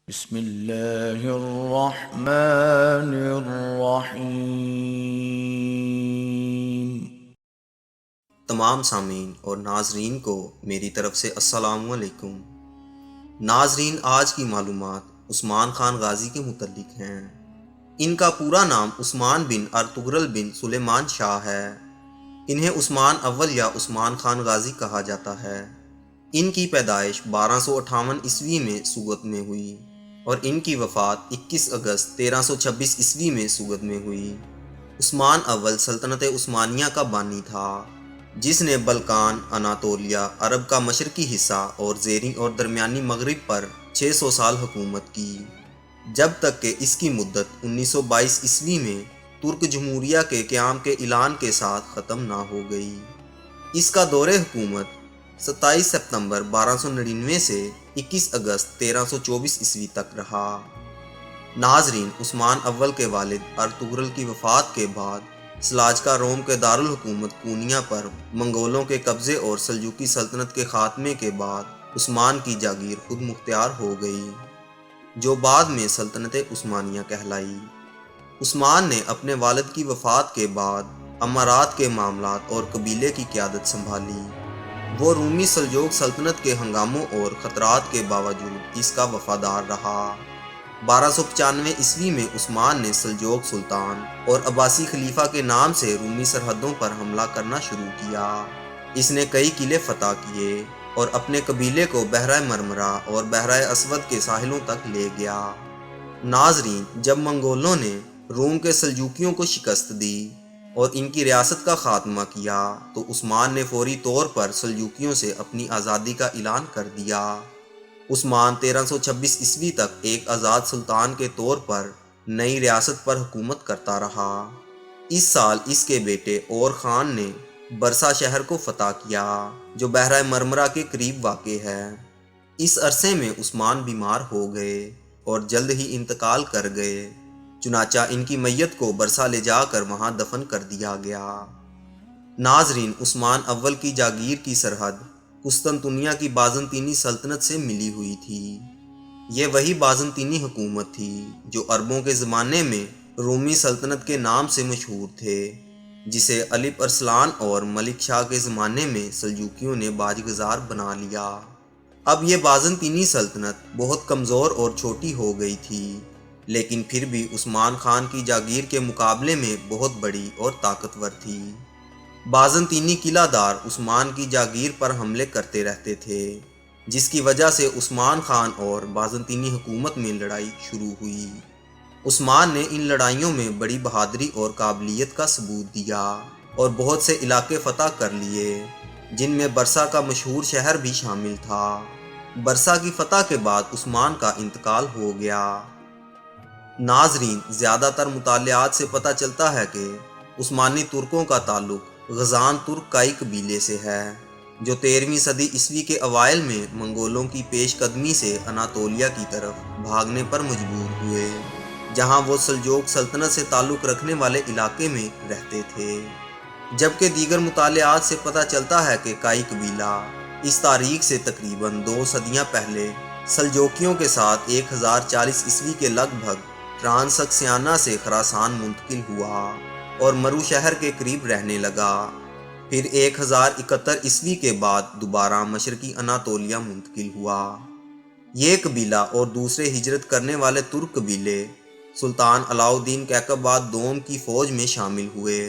بسم اللہ الرحمن الرحیم۔ تمام سامعین اور ناظرین کو میری طرف سے السلام علیکم۔ ناظرین، آج کی معلومات عثمان خان غازی کے متعلق ہیں۔ ان کا پورا نام عثمان بن ارطغرل بن سلیمان شاہ ہے۔ انہیں عثمان اول یا عثمان خان غازی کہا جاتا ہے۔ ان کی پیدائش 1258 عیسوی میں سوگت میں ہوئی اور ان کی وفات 21 اگست 1326 عیسوی میں سوگت میں ہوئی۔ عثمان اول سلطنت عثمانیہ کا بانی تھا، جس نے بلقان، اناطولیہ، عرب کا مشرقی حصہ اور زیریں اور درمیانی مغرب پر 600 سال حکومت کی، جب تک کہ اس کی مدت 1922 عیسوی میں ترک جمہوریہ کے قیام کے اعلان کے ساتھ ختم نہ ہو گئی۔ اس کا دور حکومت 27 ستمبر 1299 سے 21 اگست 1324 عیسوی تک رہا۔ ناظرین، عثمان اول کے والد ارطغرل کی وفات کے بعد سلاجقہ روم کے دارالحکومت کونیا پر منگولوں کے قبضے اور سلجوقی سلطنت کے خاتمے کے بعد عثمان کی جاگیر خود مختار ہو گئی، جو بعد میں سلطنت عثمانیہ کہلائی۔ عثمان نے اپنے والد کی وفات کے بعد امارات کے معاملات اور قبیلے کی قیادت سنبھالی۔ وہ رومی سلجوق سلطنت کے ہنگاموں اور خطرات کے باوجود اس کا وفادار رہا۔ 1295 عیسوی میں عثمان نے سلجوق سلطان اور عباسی خلیفہ کے نام سے رومی سرحدوں پر حملہ کرنا شروع کیا۔ اس نے کئی قلعے فتح کیے اور اپنے قبیلے کو بحیرہ مرمرہ اور بحیرہ اسود کے ساحلوں تک لے گیا۔ ناظرین، جب منگولوں نے روم کے سلجوقیوں کو شکست دی اور ان کی ریاست کا خاتمہ کیا تو عثمان نے فوری طور پر سلجوقیوں سے اپنی آزادی کا اعلان کر دیا۔ عثمان 1326 عیسوی تک ایک آزاد سلطان کے طور پر نئی ریاست پر حکومت کرتا رہا۔ اس سال اس کے بیٹے اور خان نے برسا شہر کو فتح کیا، جو بحیرہ مرمرہ کے قریب واقع ہے۔ اس عرصے میں عثمان بیمار ہو گئے اور جلد ہی انتقال کر گئے، چنانچہ ان کی میت کو برسا لے جا کر وہاں دفن کر دیا گیا۔ ناظرین، عثمان اول کی جاگیر کی سرحد قسطنطنیہ کی بازنطینی سلطنت سے ملی ہوئی تھی۔ یہ وہی بازنطینی حکومت تھی جو عربوں کے زمانے میں رومی سلطنت کے نام سے مشہور تھے، جسے الپ ارسلان اور ملک شاہ کے زمانے میں سلجوقیوں نے باج گزار بنا لیا۔ اب یہ بازنطینی سلطنت بہت کمزور اور چھوٹی ہو گئی تھی، لیکن پھر بھی عثمان خان کی جاگیر کے مقابلے میں بہت بڑی اور طاقتور تھی۔ بازنطینی قلعہ دار عثمان کی جاگیر پر حملے کرتے رہتے تھے، جس کی وجہ سے عثمان خان اور بازنطینی حکومت میں لڑائی شروع ہوئی۔ عثمان نے ان لڑائیوں میں بڑی بہادری اور قابلیت کا ثبوت دیا اور بہت سے علاقے فتح کر لیے، جن میں برسا کا مشہور شہر بھی شامل تھا۔ برسا کی فتح کے بعد عثمان کا انتقال ہو گیا۔ ناظرین، زیادہ تر مطالعات سے پتہ چلتا ہے کہ عثمانی ترکوں کا تعلق غزان ترک کائی قبیلے سے ہے، جو 13ویں صدی عیسوی کے اوائل میں منگولوں کی پیش قدمی سے اناطولیہ کی طرف بھاگنے پر مجبور ہوئے، جہاں وہ سلجوق سلطنت سے تعلق رکھنے والے علاقے میں رہتے تھے۔ جبکہ دیگر مطالعات سے پتہ چلتا ہے کہ کائی قبیلہ اس تاریخ سے تقریباً 2 صدیاں پہلے سلجوقیوں کے ساتھ 1040 عیسوی کے لگ بھگ ٹرانسکسیانا سے خراسان منتقل ہوا اور مرو شہر کے قریب رہنے لگا۔ پھر 1071 عیسوی کے بعد دوبارہ مشرقی اناطولیہ منتقل ہوا۔ یہ قبیلہ اور دوسرے ہجرت کرنے والے ترک قبیلے سلطان علاء الدین کیقوباد دوم کی فوج میں شامل ہوئے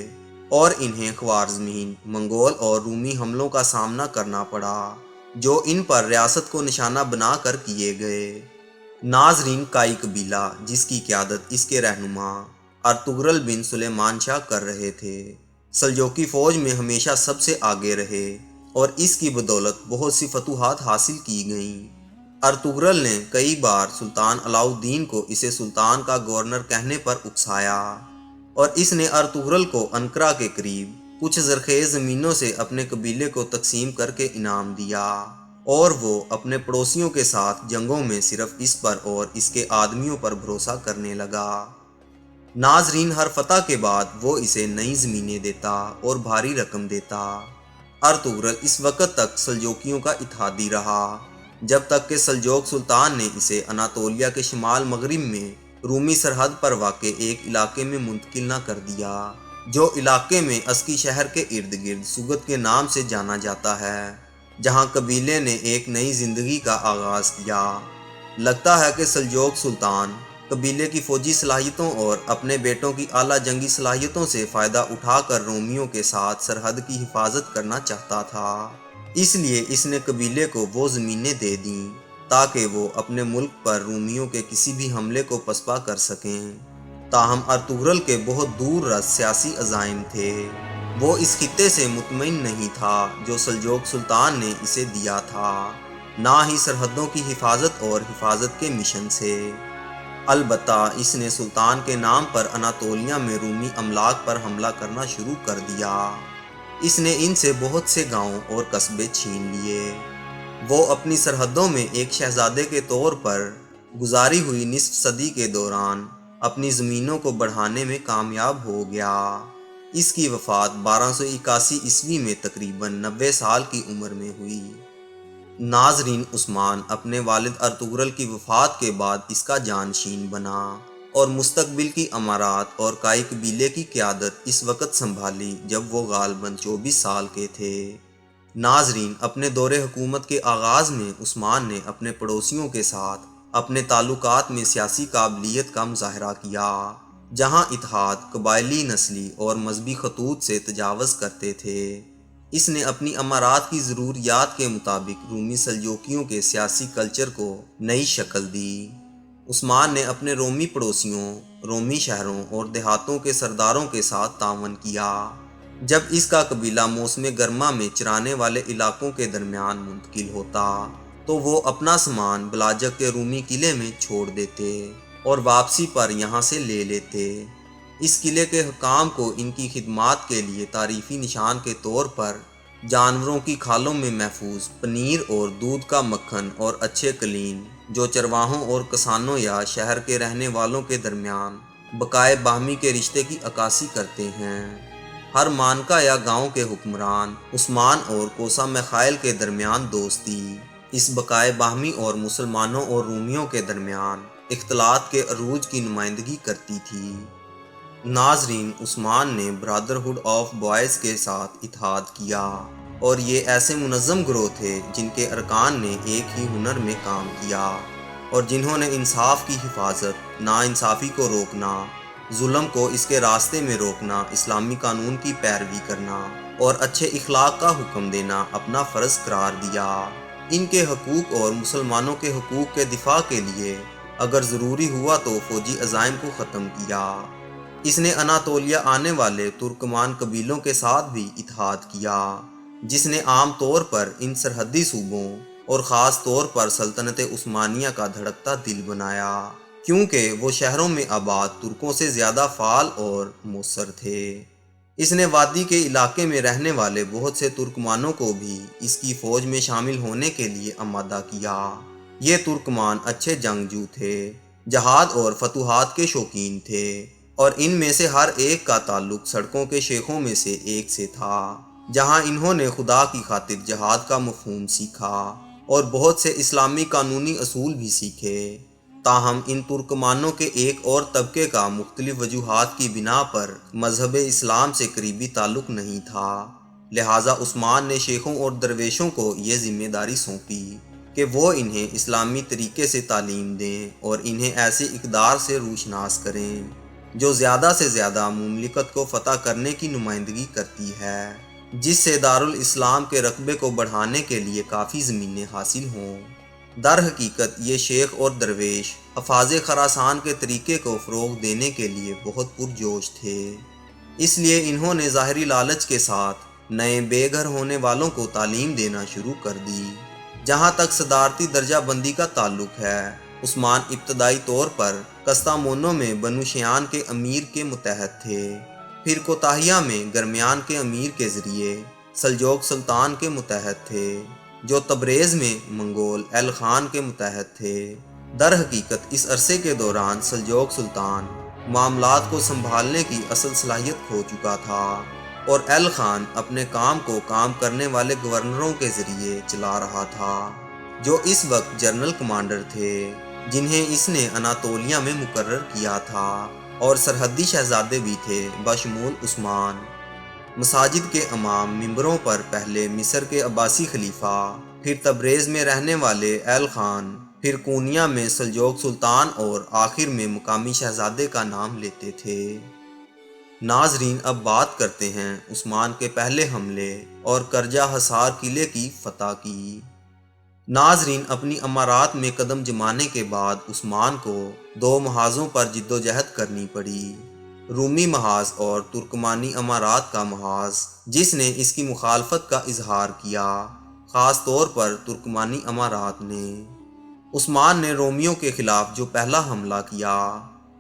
اور انہیں خوارزمین، منگول اور رومی حملوں کا سامنا کرنا پڑا، جو ان پر ریاست کو نشانہ بنا کر کیے گئے۔ ناظرین، کائی قبیلہ، جس کی قیادت اس کے رہنما ارطغرل بن سلیمان شاہ کر رہے تھے، سلجوقی فوج میں ہمیشہ سب سے آگے رہے اور اس کی بدولت بہت سی فتوحات حاصل کی گئیں۔ ارطغرل نے کئی بار سلطان علاء الدین کو اسے سلطان کا گورنر کہنے پر اکسایا اور اس نے ارطغرل کو انقرہ کے قریب کچھ زرخیز زمینوں سے اپنے قبیلے کو تقسیم کر کے انعام دیا، اور وہ اپنے پڑوسیوں کے ساتھ جنگوں میں صرف اس پر اور اس کے آدمیوں پر بھروسہ کرنے لگا۔ ناظرین، ہر فتح کے بعد وہ اسے نئی زمینیں دیتا اور بھاری رقم دیتا۔ ارطغرل اس وقت تک سلجوقیوں کا اتحادی رہا جب تک کہ سلجوق سلطان نے اسے اناطولیہ کے شمال مغرب میں رومی سرحد پر واقع ایک علاقے میں منتقل نہ کر دیا، جو علاقے میں اسکی شہر کے ارد گرد سوگت کے نام سے جانا جاتا ہے، جہاں قبیلے نے ایک نئی زندگی کا آغاز کیا۔ لگتا ہے کہ سلجوق سلطان قبیلے کی فوجی صلاحیتوں اور اپنے بیٹوں کی اعلیٰ جنگی صلاحیتوں سے فائدہ اٹھا کر رومیوں کے ساتھ سرحد کی حفاظت کرنا چاہتا تھا، اس لیے اس نے قبیلے کو وہ زمینیں دے دیں تاکہ وہ اپنے ملک پر رومیوں کے کسی بھی حملے کو پسپا کر سکیں۔ تاہم ارطغرل کے بہت دور رس سیاسی عزائم تھے، وہ اس خطے سے مطمئن نہیں تھا جو سلجوق سلطان نے اسے دیا تھا، نہ ہی سرحدوں کی حفاظت اور حفاظت کے مشن سے۔ البتہ اس نے سلطان کے نام پر اناطولیہ میں رومی املاک پر حملہ کرنا شروع کر دیا۔ اس نے ان سے بہت سے گاؤں اور قصبے چھین لیے۔ وہ اپنی سرحدوں میں ایک شہزادے کے طور پر گزاری ہوئی نصف صدی کے دوران اپنی زمینوں کو بڑھانے میں کامیاب ہو گیا۔ اس کی وفات 1281 عیسوی میں تقریباً 90 سال کی عمر میں ہوئی۔ ناظرین، عثمان اپنے والد ارطغرل کی وفات کے بعد اس کا جانشین بنا اور مستقبل کی امارات اور کائی قبیلے کی قیادت اس وقت سنبھالی جب وہ غالباً 24 سال کے تھے۔ ناظرین، اپنے دور حکومت کے آغاز میں عثمان نے اپنے پڑوسیوں کے ساتھ اپنے تعلقات میں سیاسی قابلیت کا مظاہرہ کیا، جہاں اتحاد قبائلی، نسلی اور مذہبی خطوط سے تجاوز کرتے تھے۔ اس نے اپنی امارات کی ضروریات کے مطابق رومی سلجوقیوں کے سیاسی کلچر کو نئی شکل دی۔ عثمان نے اپنے رومی پڑوسیوں، رومی شہروں اور دیہاتوں کے سرداروں کے ساتھ تعاون کیا۔ جب اس کا قبیلہ موسم گرما میں چرانے والے علاقوں کے درمیان منتقل ہوتا تو وہ اپنا سامان بلاجک کے رومی قلعے میں چھوڑ دیتے اور واپسی پر یہاں سے لے لیتے۔ اس قلعے کے حکام کو ان کی خدمات کے لیے تعریفی نشان کے طور پر جانوروں کی کھالوں میں محفوظ پنیر اور دودھ کا مکھن اور اچھے قلین، جو چرواہوں اور کسانوں یا شہر کے رہنے والوں کے درمیان بقائے باہمی کے رشتے کی عکاسی کرتے ہیں۔ ہر مانکا یا گاؤں کے حکمران عثمان اور کوسا میخائیل کے درمیان دوستی اس بقائے باہمی اور مسلمانوں اور رومیوں کے درمیان اختلاط کے عروج کی نمائندگی کرتی تھی۔ ناظرین، عثمان نے برادرہڈ آف بوائز کے ساتھ اتحاد کیا، اور یہ ایسے منظم گروہ تھے جن کے ارکان نے ایک ہی ہنر میں کام کیا اور جنہوں نے انصاف کی حفاظت، ناانصافی کو روکنا، ظلم کو اس کے راستے میں روکنا، اسلامی قانون کی پیروی کرنا اور اچھے اخلاق کا حکم دینا اپنا فرض قرار دیا۔ ان کے حقوق اور مسلمانوں کے حقوق کے دفاع کے لیے اگر ضروری ہوا تو فوجی عزائم کو ختم کیا۔ اس نے اناطولیہ آنے والے ترکمان قبیلوں کے ساتھ بھی اتحاد کیا، جس نے عام طور پر ان سرحدی صوبوں اور خاص طور پر سلطنت عثمانیہ کا دھڑکتا دل بنایا، کیونکہ وہ شہروں میں آباد ترکوں سے زیادہ فعال اور مؤثر تھے۔ اس نے وادی کے علاقے میں رہنے والے بہت سے ترکمانوں کو بھی اس کی فوج میں شامل ہونے کے لیے آمادہ کیا۔ یہ ترکمان اچھے جنگجو تھے، جہاد اور فتوحات کے شوقین تھے، اور ان میں سے ہر ایک کا تعلق سڑکوں کے شیخوں میں سے ایک سے تھا، جہاں انہوں نے خدا کی خاطر جہاد کا مفہوم سیکھا اور بہت سے اسلامی قانونی اصول بھی سیکھے۔ تاہم ان ترکمانوں کے ایک اور طبقے کا مختلف وجوہات کی بنا پر مذہب اسلام سے قریبی تعلق نہیں تھا، لہٰذا عثمان نے شیخوں اور درویشوں کو یہ ذمہ داری سونپی کہ وہ انہیں اسلامی طریقے سے تعلیم دیں اور انہیں ایسے اقدار سے روشناس کریں جو زیادہ سے زیادہ مملکت کو فتح کرنے کی نمائندگی کرتی ہے، جس سے دارالاسلام کے رقبے کو بڑھانے کے لیے کافی زمینیں حاصل ہوں۔ در حقیقت یہ شیخ اور درویش حفاظ خراسان کے طریقے کو فروغ دینے کے لیے بہت پرجوش تھے، اس لیے انہوں نے ظاہری لالچ کے ساتھ نئے بے گھر ہونے والوں کو تعلیم دینا شروع کر دی۔ جہاں تک صدارتی درجہ بندی کا تعلق ہے، عثمان ابتدائی طور پر کستامونو میں بنو شیان کے امیر کے متحد تھے، پھر کوتاہیہ میں گرمیان کے امیر کے ذریعے سلجوق سلطان کے متحد تھے، جو تبریز میں منگول ایل خان کے متحد تھے۔ در حقیقت اس عرصے کے دوران سلجوق سلطان معاملات کو سنبھالنے کی اصل صلاحیت کھو چکا تھا، اور ایل خان اپنے کام کو کام کرنے والے گورنروں کے ذریعے چلا رہا تھا۔ جو اس وقت جنرل کمانڈر تھے، جنہیں اس نے اناطولیہ میں مقرر کیا تھا، اور سرحدی شہزادے بھی تھے بشمول عثمان۔ مساجد کے امام ممبروں پر پہلے مصر کے عباسی خلیفہ، پھر تبریز میں رہنے والے ایل خان، پھر کونیا میں سلجوق سلطان اور آخر میں مقامی شہزادے کا نام لیتے تھے۔ ناظرین، اب بات کرتے ہیں عثمان کے پہلے حملے اور کرجہ حصار قلعے کی فتح کی۔ ناظرین، اپنی امارات میں قدم جمانے کے بعد عثمان کو دو محاذوں پر جدوجہد کرنی پڑی، رومی محاذ اور ترکمانی امارات کا محاذ، جس نے اس کی مخالفت کا اظہار کیا، خاص طور پر ترکمانی امارات نے۔ عثمان نے رومیوں کے خلاف جو پہلا حملہ کیا،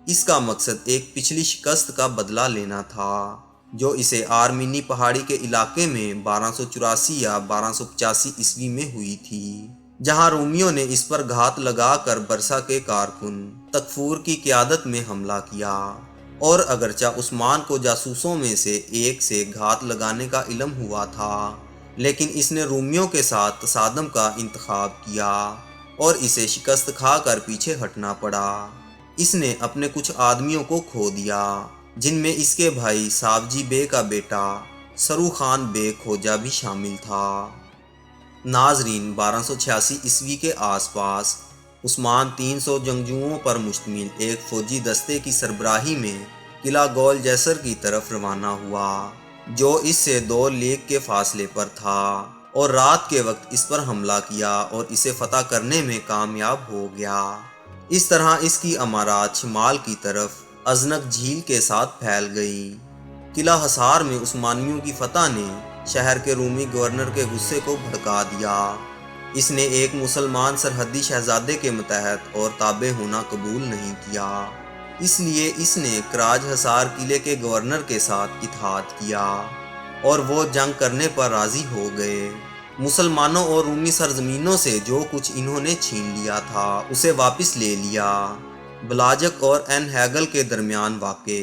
اس کا مقصد ایک پچھلی شکست کا بدلہ لینا تھا، جو اسے آرمینی پہاڑی کے علاقے میں 1284 یا 1285 عیسوی میں ہوئی تھی، جہاں رومیوں نے اس پر گھات لگا کر برسا کے کارکن تکفور کی قیادت میں حملہ کیا۔ اور اگرچہ عثمان کو جاسوسوں میں سے ایک سے گھات لگانے کا علم ہوا تھا، لیکن اس نے رومیوں کے ساتھ تصادم کا انتخاب کیا اور اسے شکست کھا کر پیچھے ہٹنا پڑا۔ اس نے اپنے کچھ آدمیوں کو کھو دیا، جن میں اس کے بھائی ساوجی بے کا بیٹا سرو خان بے کھوجا بھی شامل تھا۔ ناظرین، 1286 عیسوی کے آس پاس عثمان 300 جنگجوؤں پر مشتمل ایک فوجی دستے کی سربراہی میں قلعہ گول جیسر کی طرف روانہ ہوا، جو اس سے 2 لیگ کے فاصلے پر تھا، اور رات کے وقت اس پر حملہ کیا اور اسے فتح کرنے میں کامیاب ہو گیا۔ اس طرح اس کی امارات شمال کی طرف ازنک جھیل کے ساتھ پھیل گئی۔ قلعہ حصار میں عثمانیوں کی فتح نے شہر کے رومی گورنر کے غصے کو بھڑکا دیا۔ اس نے ایک مسلمان سرحدی شہزادے کے متحد اور تابع ہونا قبول نہیں کیا، اس لیے اس نے کراج حصار قلعے کے گورنر کے ساتھ اتحاد کیا، اور وہ جنگ کرنے پر راضی ہو گئے۔ مسلمانوں اور رومی سرزمینوں سے جو کچھ انہوں نے چھین لیا تھا، اسے واپس لے لیا۔ بلاجک اور این ہیگل کے درمیان واقع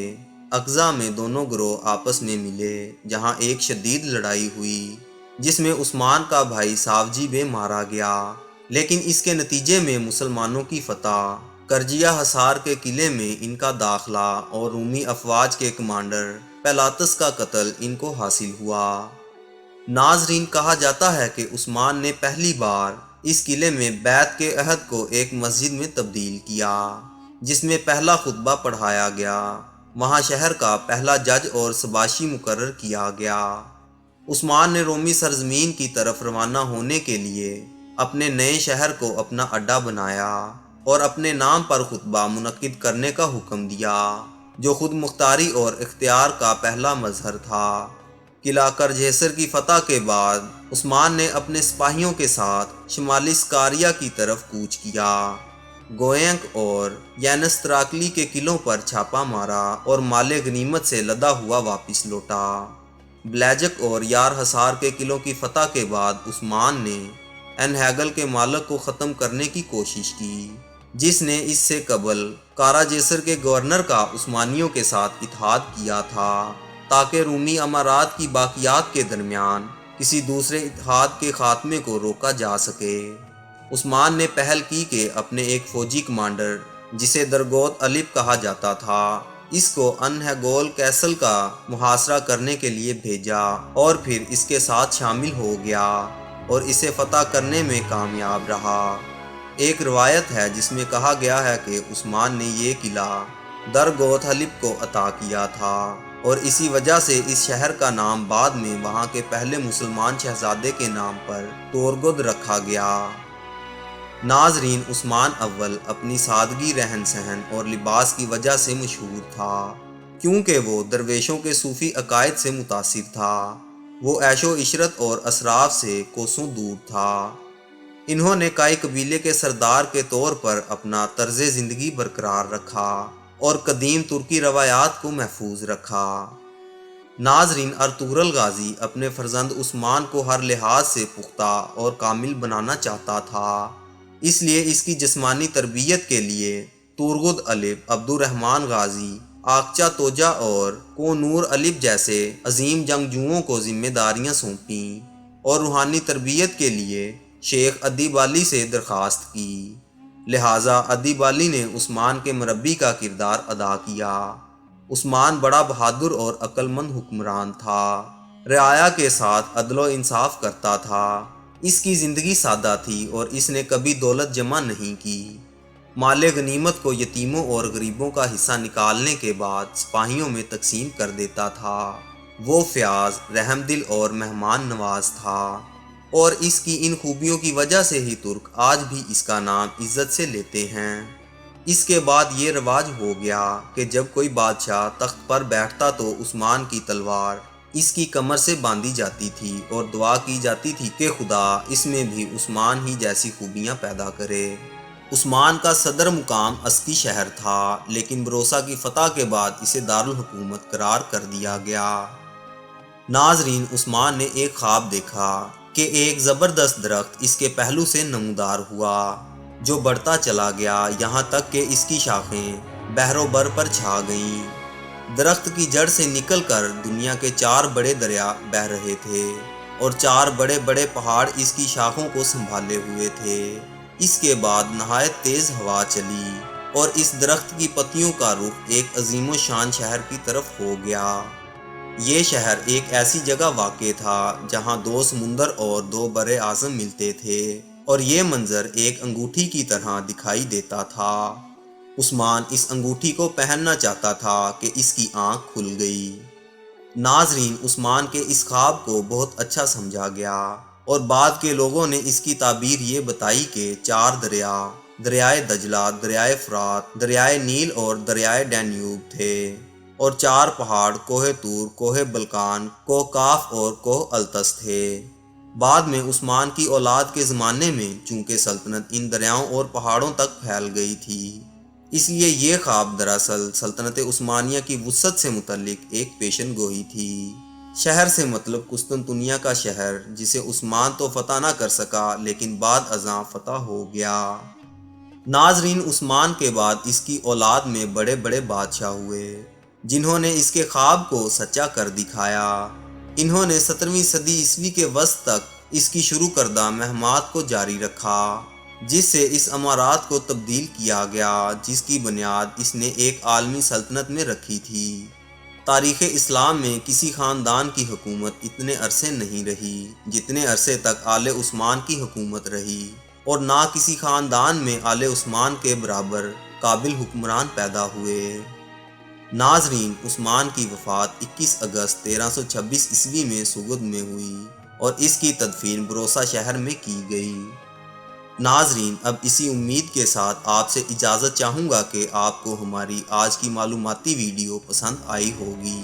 اقضا میں دونوں گروہ آپس میں ملے، جہاں ایک شدید لڑائی ہوئی، جس میں عثمان کا بھائی ساوجی بے مارا گیا، لیکن اس کے نتیجے میں مسلمانوں کی فتح، کرجیہ حصار کے قلعے میں ان کا داخلہ اور رومی افواج کے کمانڈر پیلاتس کا قتل ان کو حاصل ہوا۔ ناظرین، کہا جاتا ہے کہ عثمان نے پہلی بار اس قلعے میں بیعت کے عہد کو ایک مسجد میں تبدیل کیا، جس میں پہلا خطبہ پڑھایا گیا۔ وہاں شہر کا پہلا جج اور سباشی مقرر کیا گیا۔ عثمان نے رومی سرزمین کی طرف روانہ ہونے کے لیے اپنے نئے شہر کو اپنا اڈا بنایا اور اپنے نام پر خطبہ منعقد کرنے کا حکم دیا، جو خود مختاری اور اختیار کا پہلا مظہر تھا۔ قلعہ کرجیسر کی فتح کے بعد عثمان نے اپنے سپاہیوں کے ساتھ شمالی سکاریا کی طرف کوچ کیا، گوینک اور ینستراکلی کے قلعوں پر چھاپا مارا اور مال غنیمت سے لدا ہوا واپس لوٹا۔ بلیجک اور یار حصار کے قلعوں کی فتح کے بعد عثمان نے این ہیگل کے مالک کو ختم کرنے کی کوشش کی، جس نے اس سے قبل کاراجیسر کے گورنر کا عثمانیوں کے ساتھ اتحاد کیا تھا، تاکہ رومی امارات کی باقیات کے درمیان کسی دوسرے اتحاد کے خاتمے کو روکا جا سکے۔ عثمان نے پہل کی کہ اپنے ایک فوجی کمانڈر، جسے درگوت الپ کہا جاتا تھا، اس کو انہیگول کیسل کا محاصرہ کرنے کے لیے بھیجا، اور پھر اس کے ساتھ شامل ہو گیا اور اسے فتح کرنے میں کامیاب رہا۔ ایک روایت ہے جس میں کہا گیا ہے کہ عثمان نے یہ قلعہ درگوت الپ کو عطا کیا تھا، اور اسی وجہ سے اس شہر کا نام بعد میں وہاں کے پہلے مسلمان شہزادے کے نام پر تورگد رکھا گیا۔ ناظرین، عثمان اول اپنی سادگی رہن سہن اور لباس کی وجہ سے مشہور تھا، کیونکہ وہ درویشوں کے صوفی عقائد سے متاثر تھا۔ وہ عیش و عشرت اور اسراف سے کوسوں دور تھا۔ انہوں نے کائی قبیلے کے سردار کے طور پر اپنا طرز زندگی برقرار رکھا اور قدیم ترکی روایات کو محفوظ رکھا۔ ناظرین، ارطغرل غازی اپنے فرزند عثمان کو ہر لحاظ سے پختہ اور کامل بنانا چاہتا تھا، اس لیے اس کی جسمانی تربیت کے لیے تورغد الپ، عبد الرحمن غازی، آقچہ توجہ اور کونور الپ جیسے عظیم جنگجوؤں کو ذمہ داریاں سونپیں، اور روحانی تربیت کے لیے شیخ ادیب علی سے درخواست کی، لہٰذا ادیب علی نے عثمان کے مربی کا کردار ادا کیا۔ عثمان بڑا بہادر اور عقل مند حکمران تھا، رعایا کے ساتھ عدل و انصاف کرتا تھا۔ اس کی زندگی سادہ تھی اور اس نے کبھی دولت جمع نہیں کی۔ مال غنیمت کو یتیموں اور غریبوں کا حصہ نکالنے کے بعد سپاہیوں میں تقسیم کر دیتا تھا۔ وہ فیاض، رحم دل اور مہمان نواز تھا، اور اس کی ان خوبیوں کی وجہ سے ہی ترک آج بھی اس کا نام عزت سے لیتے ہیں۔ اس کے بعد یہ رواج ہو گیا کہ جب کوئی بادشاہ تخت پر بیٹھتا تو عثمان کی تلوار اس کی کمر سے باندھی جاتی تھی اور دعا کی جاتی تھی کہ خدا اس میں بھی عثمان ہی جیسی خوبیاں پیدا کرے۔ عثمان کا صدر مقام عسکی شہر تھا، لیکن بروسا کی فتح کے بعد اسے دارالحکومت قرار کر دیا گیا۔ ناظرین، عثمان نے ایک خواب دیکھا کہ ایک زبردست درخت اس کے پہلو سے نمودار ہوا، جو بڑھتا چلا گیا یہاں تک کہ اس کی شاخیں بحر و بر پر چھا گئیں۔ درخت کی جڑ سے نکل کر دنیا کے 4 بڑے دریا بہہ رہے تھے، اور 4 بڑے بڑے پہاڑ اس کی شاخوں کو سنبھالے ہوئے تھے۔ اس کے بعد نہایت تیز ہوا چلی اور اس درخت کی پتیوں کا رخ ایک عظیم و شان شہر کی طرف ہو گیا۔ یہ شہر ایک ایسی جگہ واقع تھا جہاں 2 سمندر اور 2 بر اعظم ملتے تھے، اور یہ منظر ایک انگوٹھی کی طرح دکھائی دیتا تھا۔ عثمان اس انگوٹھی کو پہننا چاہتا تھا کہ اس کی آنکھ کھل گئی۔ ناظرین، عثمان کے اس خواب کو بہت اچھا سمجھا گیا، اور بعد کے لوگوں نے اس کی تعبیر یہ بتائی کہ 4 دریا، دریائے دجلہ، دریائے فرات، دریائے نیل اور دریائے ڈینیوب تھے، اور 4 پہاڑ کوہ طور، کوہ بلقان، کوہ کاف اور کوہ التس تھے۔ بعد میں عثمان کی اولاد کے زمانے میں چونکہ سلطنت ان دریاؤں اور پہاڑوں تک پھیل گئی تھی، اس لیے یہ خواب دراصل سلطنت عثمانیہ کی وسعت سے متعلق ایک پیشن گوئی تھی۔ شہر سے مطلب قسطنطنیہ کا شہر، جسے عثمان تو فتح نہ کر سکا لیکن بعد ازاں فتح ہو گیا۔ ناظرین، عثمان کے بعد اس کی اولاد میں بڑے بڑے بادشاہ ہوئے، جنہوں نے اس کے خواب کو سچا کر دکھایا۔ انہوں نے 17ویں صدی عیسوی کے وسط تک اس کی شروع کردہ مہمات کو جاری رکھا، جس سے اس امارات کو تبدیل کیا گیا جس کی بنیاد اس نے ایک عالمی سلطنت میں رکھی تھی۔ تاریخ اسلام میں کسی خاندان کی حکومت اتنے عرصے نہیں رہی جتنے عرصے تک آل عثمان کی حکومت رہی، اور نہ کسی خاندان میں آل عثمان کے برابر قابل حکمران پیدا ہوئے۔ ناظرین، عثمان کی وفات 21 اگست 1326 عیسوی میں سوگد میں ہوئی، اور اس کی تدفین بروسا شہر میں کی گئی۔ ناظرین، اب اسی امید کے ساتھ آپ سے اجازت چاہوں گا کہ آپ کو ہماری آج کی معلوماتی ویڈیو پسند آئی ہوگی۔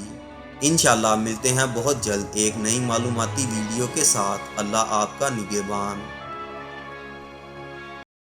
انشاءاللہ ملتے ہیں بہت جلد ایک نئی معلوماتی ویڈیو کے ساتھ۔ اللہ آپ کا نگہبان۔